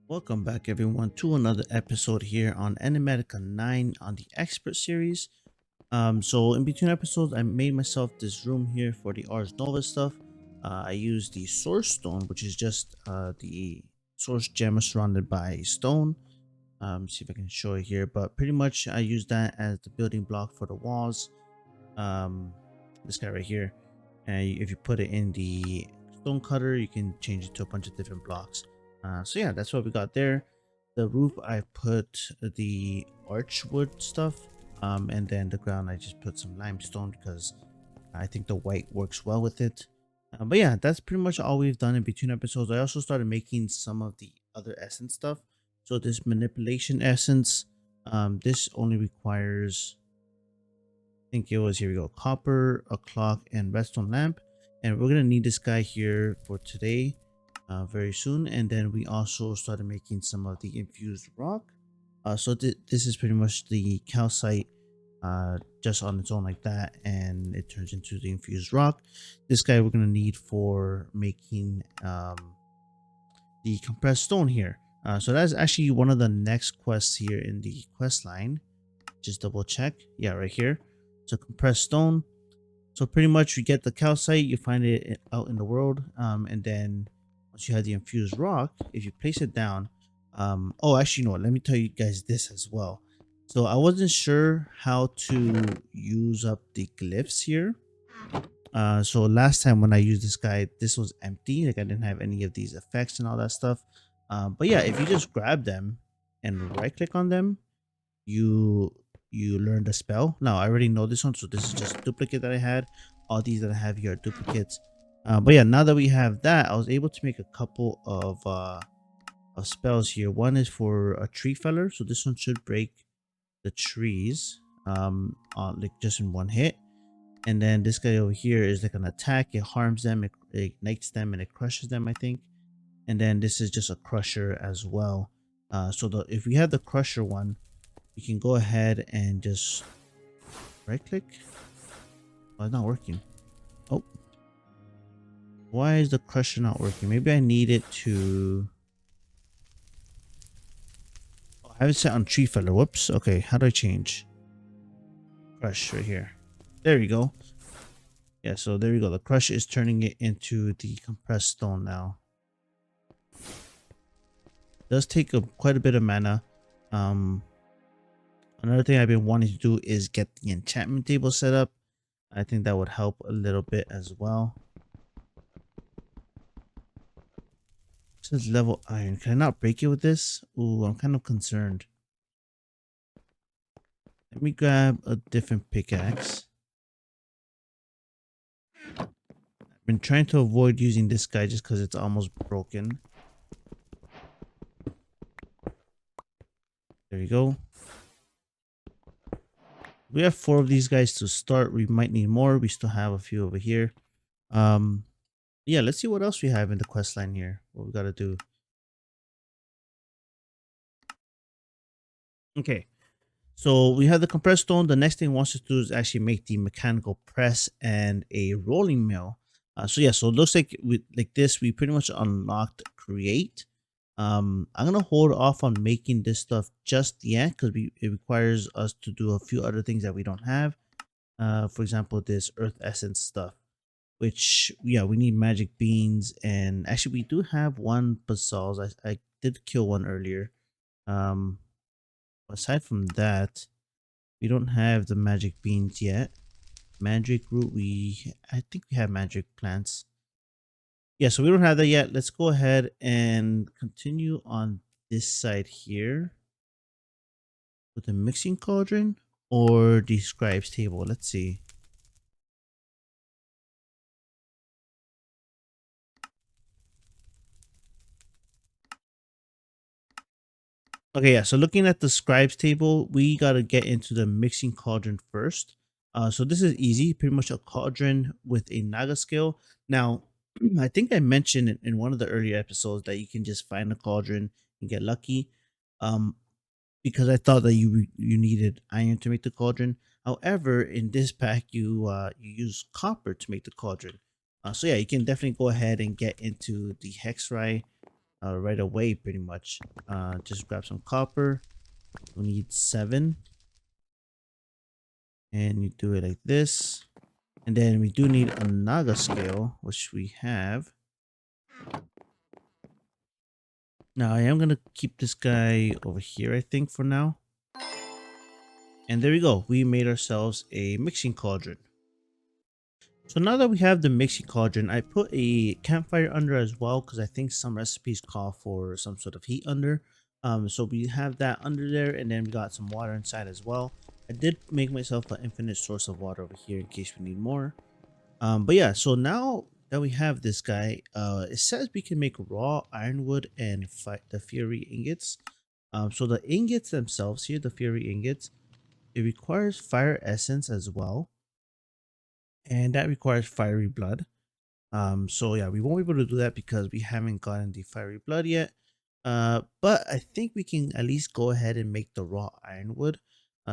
Welcome back, everyone, to another episode here on Enigmatica 9 on the Expert series. So in between episodes, I made myself this room here for the Ars Nova stuff. I used the Source Stone, which is just the Source gem surrounded by stone. See if I can show it here, but pretty much I use that as the building block for the walls. Um, this guy right here, and if you put it in the stone cutter, you can change it to a bunch of different blocks. So yeah, that's what we got there. The roof, I put the archwood stuff, and then the ground I just put some limestone because I think the white works well with it. But yeah, that's pretty much all we've done in between episodes. I also started making some of the other essence stuff. So this manipulation essence, this only requires, I think it was, here we go, copper, a clock, and redstone lamp. And we're gonna need this guy here for today, very soon. And then we also started making some of the infused rock. So this is pretty much the calcite, just on its own like that, and it turns into the infused rock. This guy we're gonna need for making the compressed stone here. So that's actually one of the next quests here in the quest line. Just double check. Yeah, right here. So compressed stone. So pretty much you get the calcite, you find it out in the world, and then once you have the infused rock, if you place it down, oh, actually, no, let me tell you guys this as well. So I wasn't sure how to use up the glyphs here. So last time when I used this guy, this was empty, like I didn't have any of these effects and all that stuff. But yeah, if you just grab them and right click on them, you learn the spell. Now I already know this one, so this is just a duplicate that I had. All these that I have here are duplicates. But yeah, now that we have that, I was able to make a couple of spells here. One is for a tree feller, so this one should break the trees on, like, just in one hit. And then this guy over here is like an attack. It harms them, it ignites them, and it crushes them, I think. And then this is just a crusher as well. If we have the crusher one, you can go ahead and just right click. Oh, it's not working. Oh, why is the crusher not working? Maybe I need it to, oh, I have it set on tree feller. Whoops. Okay, how do I change? Crush right here. There you go. Yeah, so there you go. The crush is turning it into the compressed stone now. It does take quite a bit of mana. Another thing I've been wanting to do is get the enchantment table set up. I think that would help a little bit as well. It says level iron. Can I not break it with this? Ooh, I'm kind of concerned. Let me grab a different pickaxe. I've been trying to avoid using this guy just because it's almost broken. There you go. We have 4 of these guys to start. We might need more. We still have a few over here. Yeah, let's see what else we have in the quest line here. What we gotta do. Okay, so we have the compressed stone. The next thing it wants us to do is actually make the mechanical press and a rolling mill. So yeah, so it looks like like this, we pretty much unlocked create. I'm gonna hold off on making this stuff just yet because it requires us to do a few other things that we don't have. For example, this earth essence stuff, which, yeah, we need magic beans, and actually we do have one basalt. I did kill one earlier. Um, Aside from that, we don't have the magic beans yet. Magic root, I think we have magic plants. Yeah, so we don't have that yet. Let's go ahead and continue on this side here with the mixing cauldron or the scribes table. Let's see. Okay, yeah, so looking at the scribes table, we got to get into the mixing cauldron first. So this is easy, pretty much a cauldron with a naga scale. Now, I think I mentioned in one of the earlier episodes that you can just find a cauldron and get lucky. Um, because I thought that you needed iron to make the cauldron. However, in this pack, you use copper to make the cauldron. So yeah, you can definitely go ahead and get into the hexrai right away, pretty much. Just grab some copper. We need 7. And you do it like this. And then we do need a Naga scale, which we have. Now I am going to keep this guy over here, I think, for now. And there we go. We made ourselves a mixing cauldron. So now that we have the mixing cauldron, I put a campfire under as well because I think some recipes call for some sort of heat under. So we have that under there, and then we got some water inside as well. I did make myself an infinite source of water over here in case we need more. But yeah, so now that we have this guy, it says we can make raw ironwood and fight the fury ingots. So the ingots themselves here, the fury ingots, it requires fire essence as well, and that requires fiery blood. So yeah, we won't be able to do that because we haven't gotten the fiery blood yet. But I think we can at least go ahead and make the raw ironwood.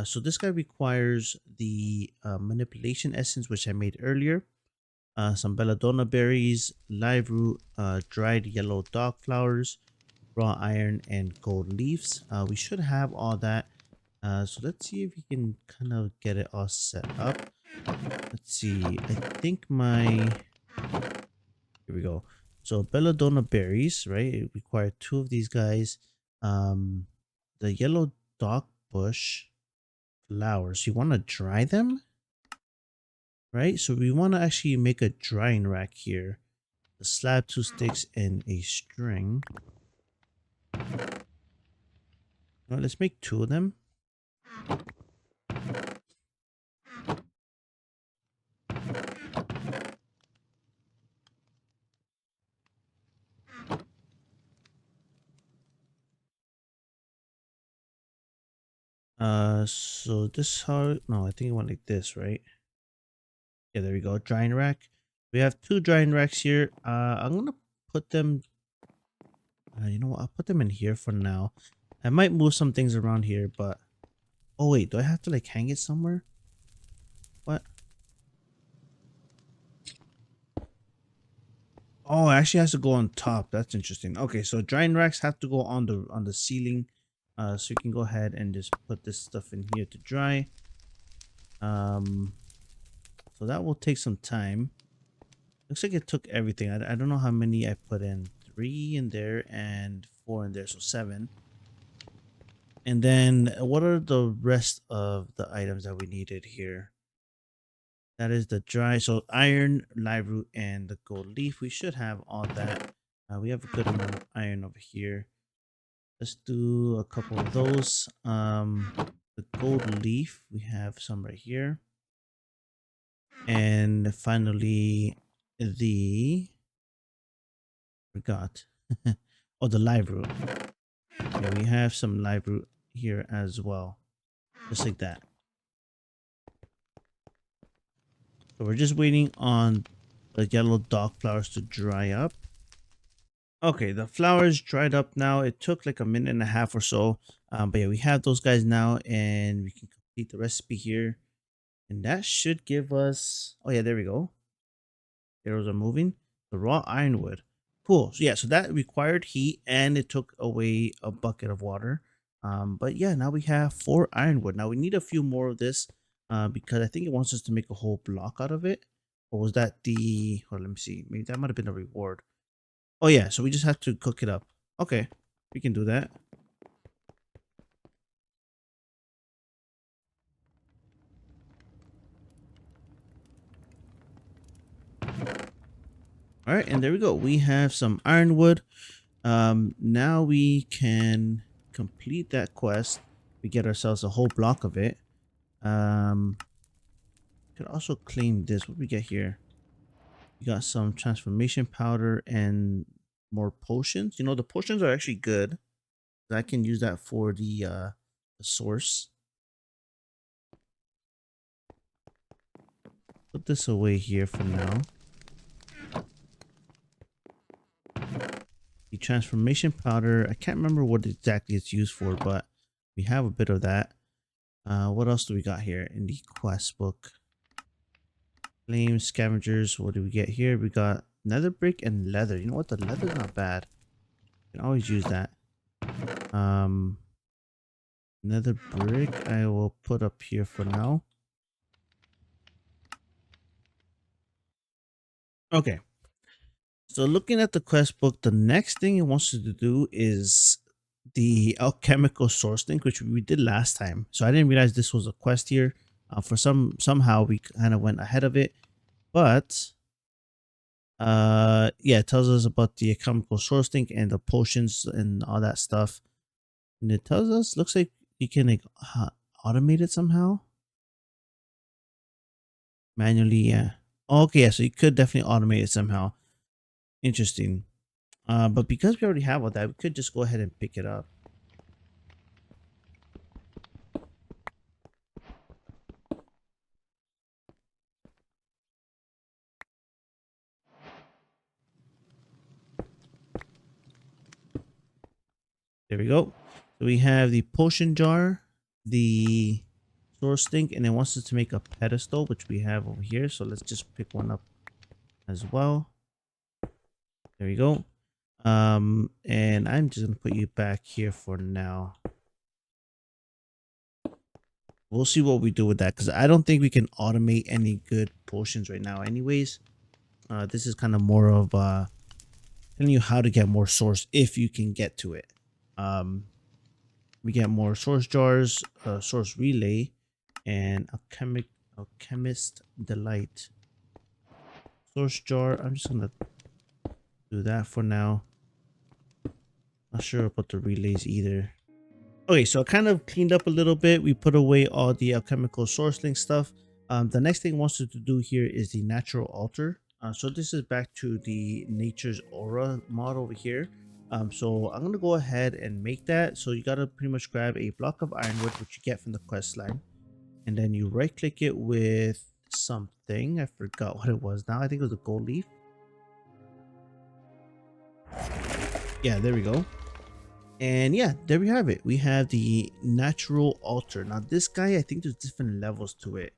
So this guy requires the manipulation essence, which I made earlier. Some belladonna berries, live root, dried yellow dog flowers, raw iron, and gold leaves. We should have all that. So let's see if we can kind of get it all set up. Let's see. I think my... Here we go. So belladonna berries, right? It require 2 of these guys. The yellow dog bush flowers. You want to dry them, right? So we want to actually make a drying rack here. A slab, 2 sticks, and a string. Now let's make 2 of them. So this how? No, I think it went like this, right? Yeah, there we go. Drying rack. We have 2 drying racks here. I'm gonna put them. You know what? I'll put them in here for now. I might move some things around here, but oh wait, do I have to like hang it somewhere? What? Oh, it actually has to go on top. That's interesting. Okay, so drying racks have to go on the ceiling. So you can go ahead and just put this stuff in here to dry. Um, so that will take some time. Looks like it took everything. I don't know how many I put in. 3 in there and 4 in there, so 7. And then what are the rest of the items that we needed here? That is the dry, so iron, live root, and the gold leaf. We should have all that. We have a good amount of iron over here. Let's do a couple of those. The gold leaf, we have some right here. And finally, forgot. Oh, the live root. Yeah, we have some live root here as well. Just like that. So we're just waiting on the yellow dog flowers to dry up. Okay, the flowers dried up now. It took like a minute and a half or so. But yeah, we have those guys now and we can complete the recipe here. And that should give us... Oh yeah, there we go. Arrows are moving. The raw ironwood. Cool. So yeah, so that required heat and it took away a bucket of water. But yeah, now we have 4 ironwood. Now we need a few more of this because I think it wants us to make a whole block out of it. Or was that the... Hold on, let me see. Maybe that might have been a reward. Oh yeah, so we just have to cook it up. Okay, we can do that. All right, and there we go. We have some ironwood. Now we can complete that quest. We get ourselves a whole block of it. Could also claim this. What we get here? We got some transformation powder and more potions. You know, the potions are actually good. I can use that for the source. Put this away here for now. The transformation powder, I can't remember what exactly it's used for, but we have a bit of that. What else do we got here in the quest book? Flames, scavengers, what do we get here? We got nether brick and leather. You know what? The leather's not bad. can always use that. Um, Another brick I will put up here for now. Okay. So looking at the quest book, the next thing it wants you to do is the alchemical source link, which we did last time. So I didn't realize this was a quest here. For somehow we kind of went ahead of it, but yeah, it tells us about the alchemical source link and the potions and all that stuff. And it tells us, looks like you can like automate it somehow manually. Yeah. Okay, yeah, so you could definitely automate it somehow. Interesting. But because we already have all that, we could just go ahead and pick it up. There we go. So we have the potion jar, the source link, and it wants us to make a pedestal, which we have over here. So let's just pick one up as well. There we go. And I'm just gonna put you back here for now. We'll see what we do with that, because I don't think we can automate any good potions right now anyways. This is kind of more of telling you how to get more source if you can get to it. We get more source jars, source relay, and alchemist delight. Source jar, I'm just gonna do that for now. Not sure about the relays either. Okay, so I kind of cleaned up a little bit. We put away all the alchemical source link stuff. The next thing it wants us to do here is the natural altar. So this is back to the nature's aura mod over here. So I'm gonna go ahead and make that. So you gotta pretty much grab a block of ironwood, which you get from the quest line, and then you right click it with something. I forgot what it was now. I think it was a gold leaf. Yeah, there we go. And yeah, there we have it. We have the natural altar. Now this guy, I think there's different levels to it,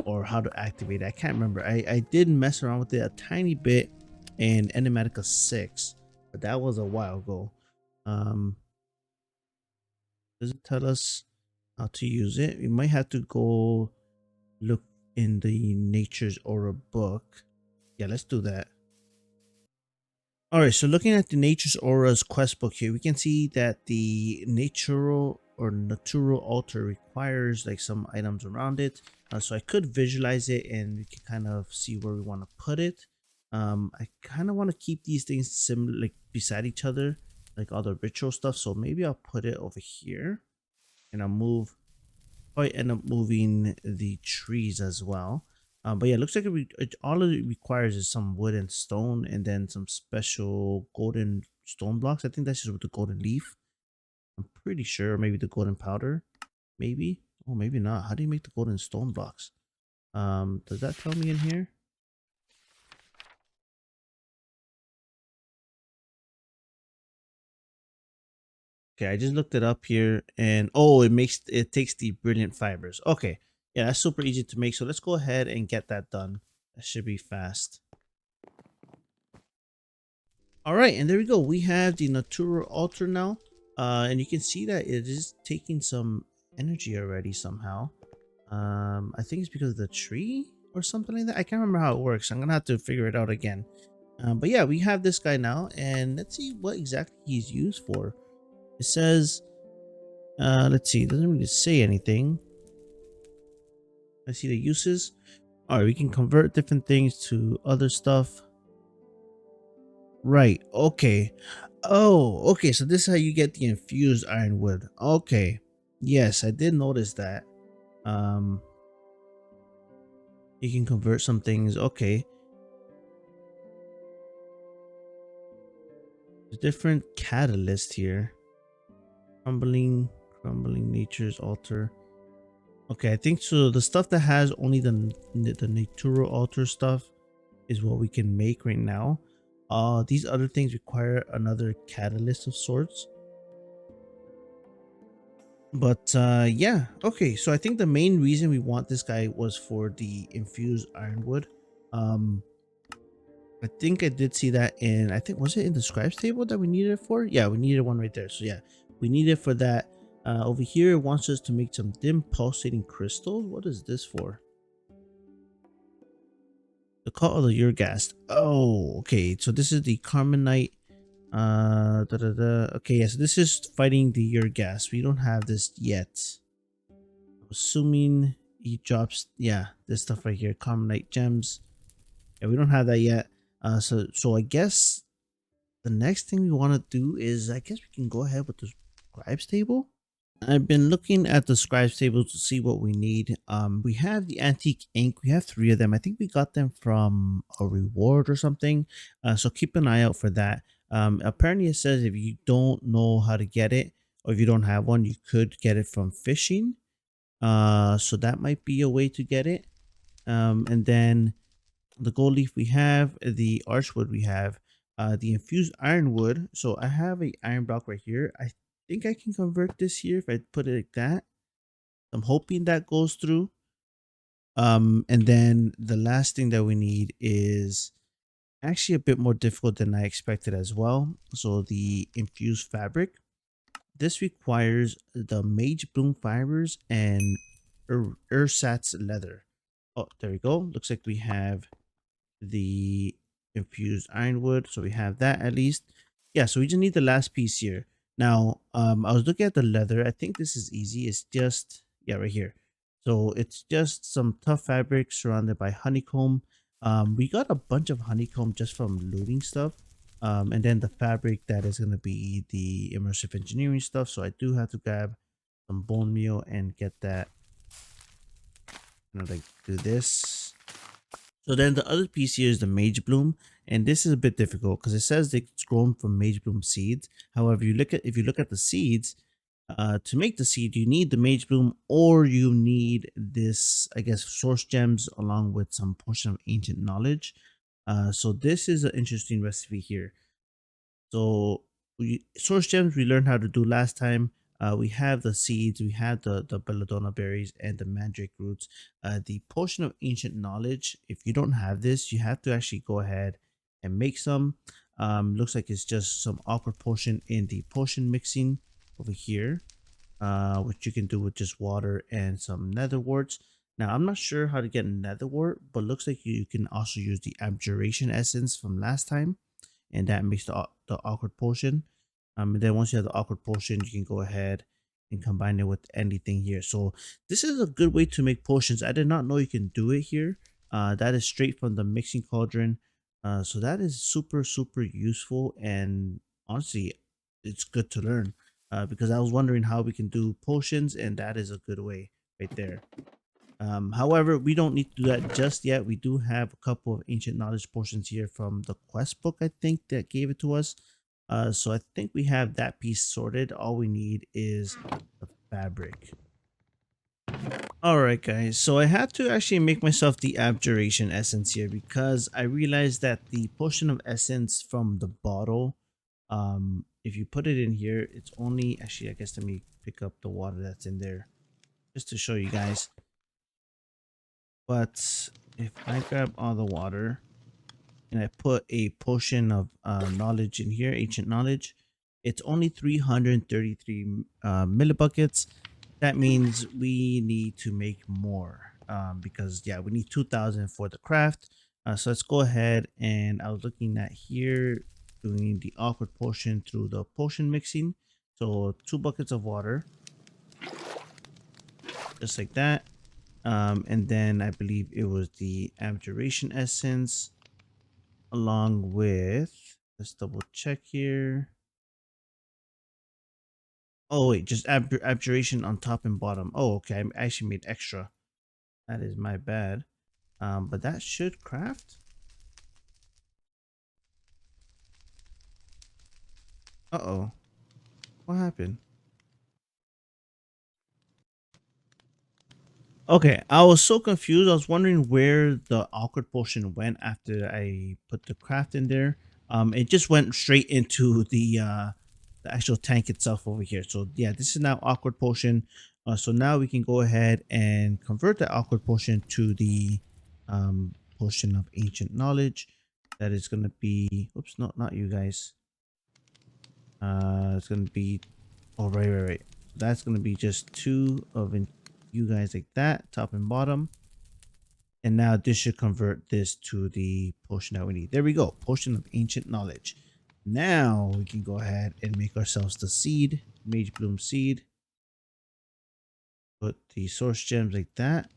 or how to activate it. I can't remember. I did mess around with it a tiny bit in Enigmatica 6, but that was a while ago. Does it tell us how to use it? We might have to go look in the Nature's Aura book. Yeah, let's do that. All right, so looking at the Nature's Aura's quest book here, we can see that the natural altar requires like some items around it. So I could visualize it and we can kind of see where we want to put it. I kind of want to keep these things similar, like beside each other, like all the ritual stuff. So maybe I'll put it over here, and probably end up moving the trees as well. But yeah, it looks like all it requires is some wood and stone, and then some special golden stone blocks. I think that's just with the golden leaf. I'm pretty sure. Maybe the golden powder. Maybe. Oh, maybe not. How do you make the golden stone blocks? Does that tell me in here? Okay, I just looked it up here, and oh, it takes the brilliant fibers. Okay, yeah, that's super easy to make. So let's go ahead and get that done. That should be fast. All right, and there we go. We have the natural altar now, and you can see that it is taking some energy already somehow. I think it's because of the tree or something like that. I can't remember how it works. I'm gonna have to figure it out again. But yeah, we have this guy now, and let's see what exactly he's used for. It says, let's see, it doesn't really say anything. I see the uses. All right, we can convert different things to other stuff. Right. Okay. Oh, okay. So this is how you get the infused ironwood. Okay. Yes, I did notice that. Um, you can convert some things. Okay. There's different catalyst here. Crumbling nature's altar. Okay, I think so. The stuff that has only the natural altar stuff is what we can make right now. These other things require another catalyst of sorts. But yeah, okay, so I think the main reason we want this guy was for the infused ironwood. um I think I did see that in, I think, was it in the scribes table that we needed it for? Yeah, we needed one right there. So yeah, we need it for that. Over here, it wants us to make some dim pulsating crystals. What is this for? The call of the Urgast. Oh, okay. So this is the Carmenite. Okay, yes, this is fighting the Urgast. We don't have this yet. I'm assuming he drops, yeah, this stuff right here, Carmenite gems. Yeah, we don't have that yet. So I guess the next thing we want to do is, I guess we can go ahead with the scribes table. I've been looking at the scribes table to see what we need. We have the antique ink. We have three of them. I think we got them from a reward or something. So keep an eye out for that. Apparently it says if you don't know how to get it, or if you don't have one, you could get it from fishing. So that might be a way to get it. And then the gold leaf we have, the archwood we have, the infused ironwood. So I have a iron block right here. I think I can convert this here if I put it like that. I'm hoping that goes through. And then the last thing that we need is actually a bit more difficult than I expected as well. So the infused fabric. This requires the mage bloom fibers and ersatz leather. Oh, there we go. Looks like we have the infused ironwood, so we have that at least. Yeah, so we just need the last piece here. Now I was looking at the leather. I think this is easy. It's just, yeah, right here. So it's just some tough fabric surrounded by honeycomb. We got a bunch of honeycomb just from looting stuff. And then the fabric that is going to be the immersive engineering stuff. So I do have to grab some bone meal and get that, like do this. So then the other piece here is the mage bloom, and this is a bit difficult because it says it's grown from mage bloom seeds. However, if you look at the seeds, to make the seed, you need the mage bloom, or you need this, I guess, source gems along with some portion of ancient knowledge. So this is an interesting recipe here. So source gems we learned how to do last time. We have the seeds, we have the belladonna berries and the mandrake roots. The potion of ancient knowledge. If you don't have this, you have to actually go ahead and make some. Looks like it's just some awkward potion in the potion mixing over here, which you can do with just water and some nether warts. Now I'm not sure how to get nether wart, but looks like you can also use the abjuration essence from last time, and that makes the awkward potion. And then once you have the awkward potion, you can go ahead and combine it with anything here. So this is a good way to make potions. I did not know you can do it here. That is straight from the mixing cauldron. So that is super useful, and honestly, it's good to learn. Because I was wondering how we can do potions, and that is a good way right there. However, we don't need to do that just yet. We do have a couple of ancient knowledge portions here from the quest book, I think, that gave it to us. So I think we have that piece sorted. All we need is the fabric. All right, guys. So I had to actually make myself the abjuration essence here because I realized that the potion of essence from the bottle, if you put it in here, it's only, actually, I guess let me pick up the water that's in there just to show you guys. But if I grab all the water and I put a potion of knowledge in here, ancient knowledge, it's only 333 millibuckets. That means we need to make more, because yeah, we need 2000 for the craft. So let's go ahead, and I was looking at here doing the awkward potion through the potion mixing. So 2 buckets of water, just like that. And then I believe it was the abjuration essence along with, let's double check here. Oh wait, just abjuration on top and bottom. Oh, okay, I actually made extra. That is my bad. But that should craft. Uh-oh, what happened? Okay, I was so confused. I was wondering where the awkward potion went after I put the craft in there. It just went straight into the actual tank itself over here. So yeah, this is now awkward potion. So now we can go ahead and convert the awkward potion to the potion of ancient knowledge. That is gonna be, oops, no, not you guys. It's gonna be, oh, right. That's gonna be just two of you guys like that, top and bottom. And now this should convert this to the potion that we need. There we go. Potion of ancient knowledge. Now we can go ahead and make ourselves the seed, mage bloom seed. Put the source gems like that.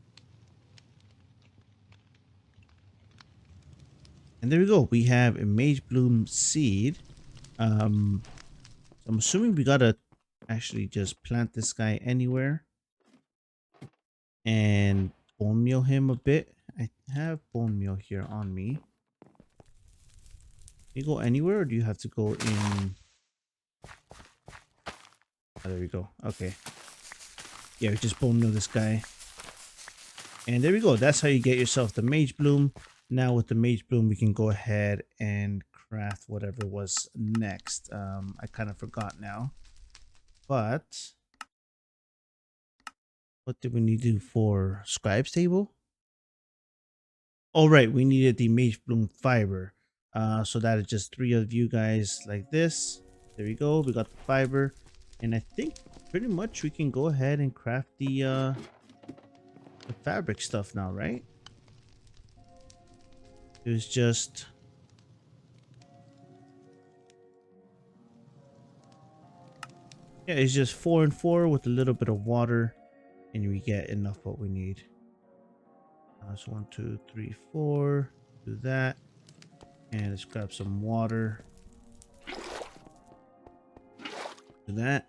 And there we go. We have a mage bloom seed. So I'm assuming we gotta actually just plant this guy anywhere and bone meal him a bit. I have bone meal here on me. Can you go anywhere, or do you have to go in? Oh, there we go. Okay. Yeah, we just bone meal this guy. And there we go. That's how you get yourself the mage bloom. Now with the mage bloom, we can go ahead and craft whatever was next. I kind of forgot now. But what did we need to do for scribes table? Oh, right. We needed the mage bloom fiber. So that is just three of you guys like this. There we go. We got the fiber. And I think pretty much we can go ahead and craft the fabric stuff now, right? It was just, yeah, it's just 4 and 4 with a little bit of water, and we get enough what we need. So 1, 2, 3, 4. Do that, and let's grab some water. Do that.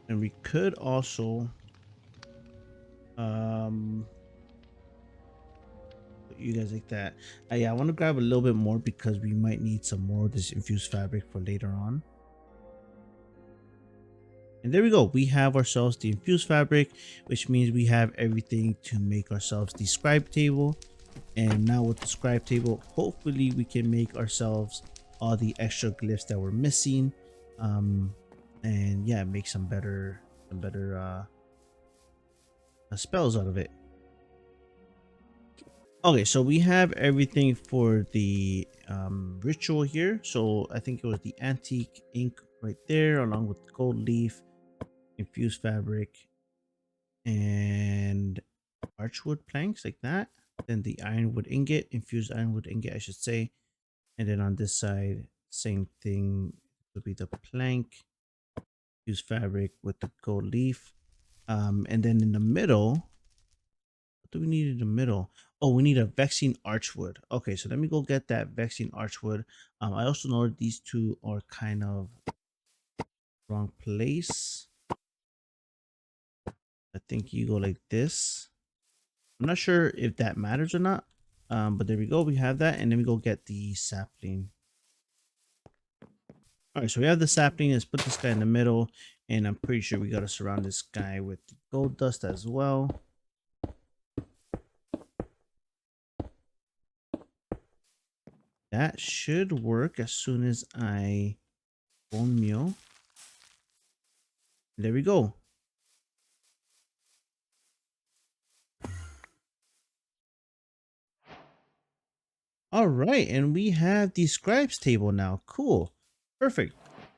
And we could also put you guys like that. Yeah, I want to grab a little bit more because we might need some more of this infused fabric for later on. And there we go. We have ourselves the infused fabric, which means we have everything to make ourselves the scribe table. And now with the scribe table, hopefully we can make ourselves all the extra glyphs that we're missing. And yeah, make some better spells out of it. Okay, so we have everything for the ritual here. So I think it was the antique ink right there, along with the gold leaf, infused fabric, and archwood planks like that. Then the ironwood ingot, infused ironwood ingot, I should say. And then on this side, same thing would be the plank, infused fabric with the gold leaf. And then in the middle, what do we need in the middle? Oh, we need a vexing archwood. Okay, so let me go get that vexing archwood. I also know these two are kind of wrong place. I think you go like this. I'm not sure if that matters or not. But there we go. We have that, and then we go get the sapling. All right, so we have the sapling. Let's put this guy in the middle, and I'm pretty sure we got to surround this guy with gold dust as well. That should work as soon as I bone meal. There we go. All right, and we have the scribes table now. Cool. Perfect.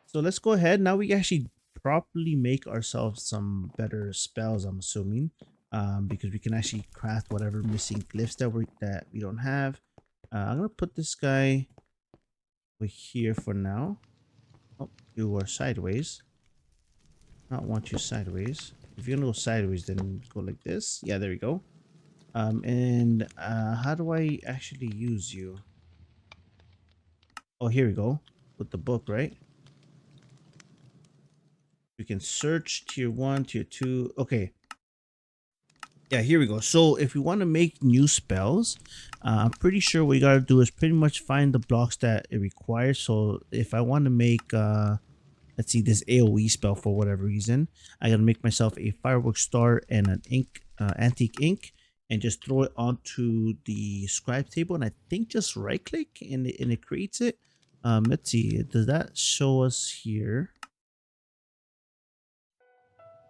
So let's go ahead. Now we actually properly make ourselves some better spells, I'm assuming. Because we can actually craft whatever missing glyphs that we don't have. I'm gonna put this guy over here for now. Oh, you are sideways. Not want you sideways. If you're gonna go sideways, then go like this. Yeah, there we go. And how do I actually use you? Oh, here we go. With the book, right? We can search tier 1, tier 2. Okay. Yeah, here we go. So if we want to make new spells, I'm pretty sure what you got to do is pretty much find the blocks that it requires. So if I want to make, let's see, this AoE spell for whatever reason, I got to make myself a fireworks star and an ink, antique ink, and just throw it onto the scribe table. And I think just right click and it creates it. Let's see, does that show us here?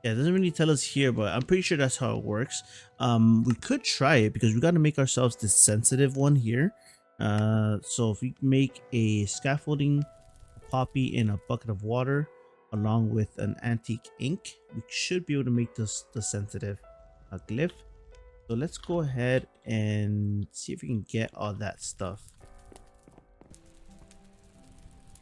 Yeah, it doesn't really tell us here, but I'm pretty sure that's how it works. We could try it because we got to make ourselves this sensitive one here. So if we make a scaffolding, a poppy in a bucket of water, along with an antique ink, we should be able to make this the sensitive glyph. So let's go ahead and see if we can get all that stuff.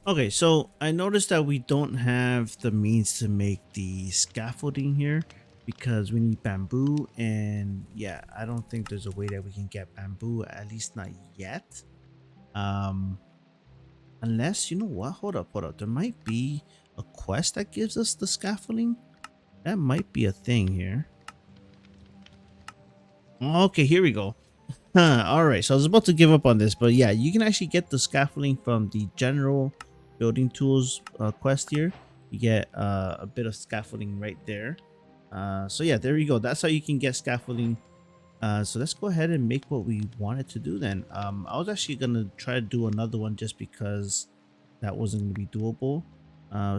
Okay, so I noticed that we don't have the means to make the scaffolding here because we need bamboo, and yeah, I don't think there's a way that we can get bamboo, at least not yet. Um unless, you know what, hold up, there might be a quest that gives us the scaffolding. That might be a thing here. Okay, here we go. All right, so I was about to give up on this, but yeah, you can actually get the scaffolding from the general building tools quest here. You get a bit of scaffolding right there. So yeah, there you go. That's how you can get scaffolding. So let's go ahead and make what we wanted to do then. I was actually gonna try to do another one just because that wasn't gonna be doable.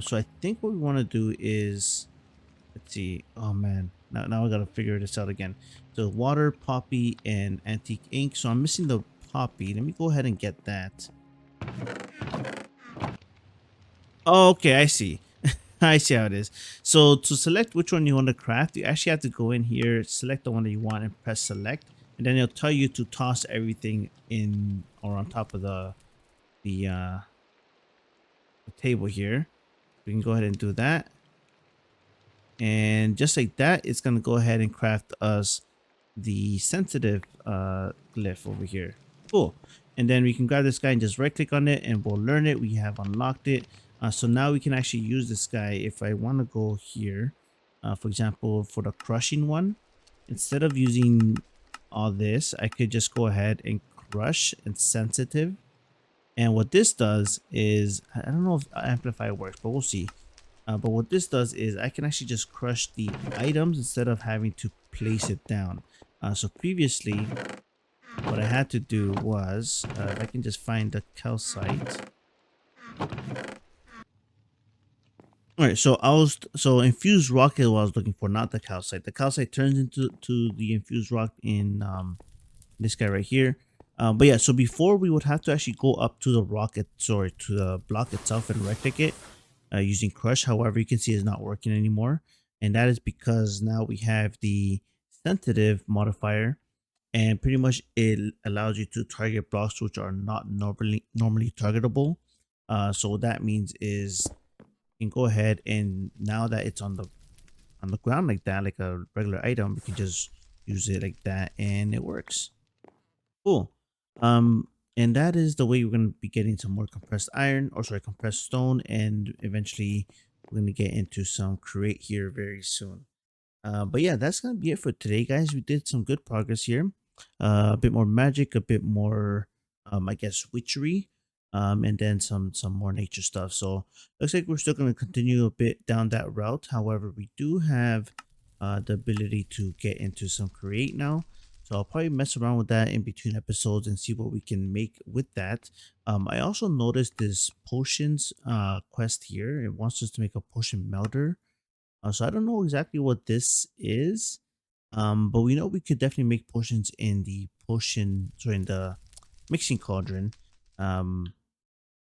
So I think what we want to do is, let's see. Oh man, now I gotta figure this out again. So water, poppy, and antique ink. So I'm missing the poppy. Let me go ahead and get that. Oh, okay, I see. I see how it is. So to select which one you want to craft, you actually have to go in here, select the one that you want, and press select, and then it'll tell you to toss everything in or on top of the, uh, the table here. We can go ahead and do that. And just like that, it's going to go ahead and craft us the sensitive glyph over here. Cool. And then we can grab this guy and just right click on it and we'll learn it. We have unlocked it. So now we can actually use this guy. If I want to go here, for example, for the crushing one, instead of using all this, I could just go ahead and crush and sensitive. And what this does is, I don't know if amplify works, but we'll see. But what this does is I can actually just crush the items instead of having to place it down. So previously, what I had to do was, if I can just find the calcite. All right, so infused rock is what I was looking for, not the calcite. The calcite turns into the infused rock in this guy right here. But yeah, so before we would have to actually go up to the to the block itself and right click it using crush. However, you can see it's not working anymore, and that is because now we have the sensitive modifier, and pretty much it allows you to target blocks which are not normally targetable. So what that means is you can go ahead, and now that it's on the ground like that, like a regular item, you can just use it like that and it works. Cool. Um, and that is the way we're going to be getting some more compressed iron, or sorry, compressed stone, and eventually we're going to get into some create here very soon. But yeah, that's gonna be it for today, guys. We did some good progress here. A bit more magic, a bit more, I guess, witchery, and then some more nature stuff. So looks like we're still gonna continue a bit down that route. However, we do have the ability to get into some create now. So I'll probably mess around with that in between episodes and see what we can make with that. I also noticed this potions quest here. It wants us to make a potion melter. So I don't know exactly what this is, but we know we could definitely make potions in the in the mixing cauldron. Um,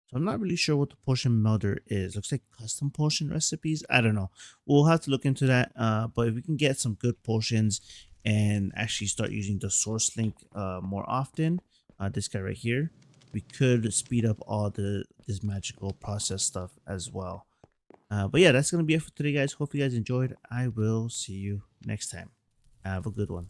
so I'm not really sure what the potion melter is. Looks like custom potion recipes. I don't know. We'll have to look into that. But if we can get some good potions and actually start using the source link more often, this guy right here, we could speed up all this magical process stuff as well. But yeah, that's going to be it for today, guys. Hope you guys enjoyed. I will see you next time. Have a good one.